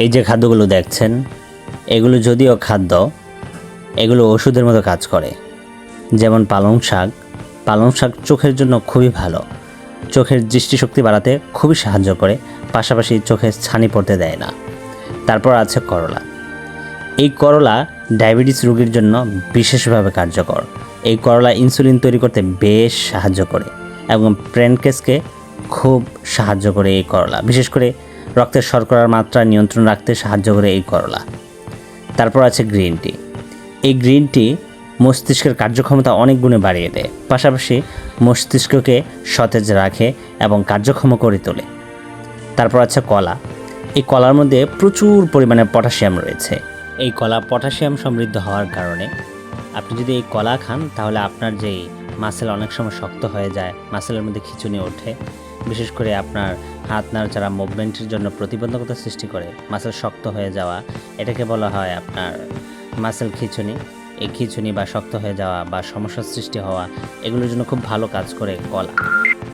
এই যে খাদ্যগুলো দেখছেন, এগুলো যদিও খাদ্য, এগুলো ওষুধের মতো কাজ করে। যেমন পালং শাক চোখের জন্য খুবই ভালো, চোখের দৃষ্টিশক্তি বাড়াতে খুবই সাহায্য করে, পাশাপাশি চোখে ছানি পড়তে দেয় না। তারপর আছে করলা। এই করলা ডায়াবেটিস রোগীর জন্য বিশেষভাবে কার্যকর। এই করলা ইনসুলিন তৈরি করতে বেশ সাহায্য করে এবং প্যানক্রিয়াসকে খুব সাহায্য করে এই করলা, বিশেষ করে রক্তের শর্করার মাত্রা নিয়ন্ত্রণ রাখতে সাহায্য করে এই করলা। তারপর আছে গ্রিন টি। এই গ্রিন টি মস্তিষ্কের কার্যক্ষমতা অনেক গুণে বাড়িয়ে দেয়, পাশাপাশি মস্তিষ্ককে সতেজ রাখে এবং কার্যক্ষম করে তোলে। তারপর আছে কলা। এই কলার মধ্যে প্রচুর পরিমাণে পটাশিয়াম রয়েছে। এই কলা পটাশিয়াম সমৃদ্ধ হওয়ার কারণে আপনি যদি এই কলা খান তাহলে আপনার যেই মাসেল অনেক সময় শক্ত হয়ে যায়, মাসেলের মধ্যে খিঁচুনি ওঠে, বিশেষ করে আপনার হাত নাড়াচাড়া মুভমেন্টের জন্য প্রতিবন্ধকতা সৃষ্টি করে মাসেল শক্ত হয়ে যাওয়া, এটাকে বলা হয় আপনার মাসেল খিঁচুনি। এই খিঁচুনি বা শক্ত হয়ে যাওয়া বা সমস্যার সৃষ্টি হওয়া, এগুলোর জন্য খুব ভালো কাজ করে কলা।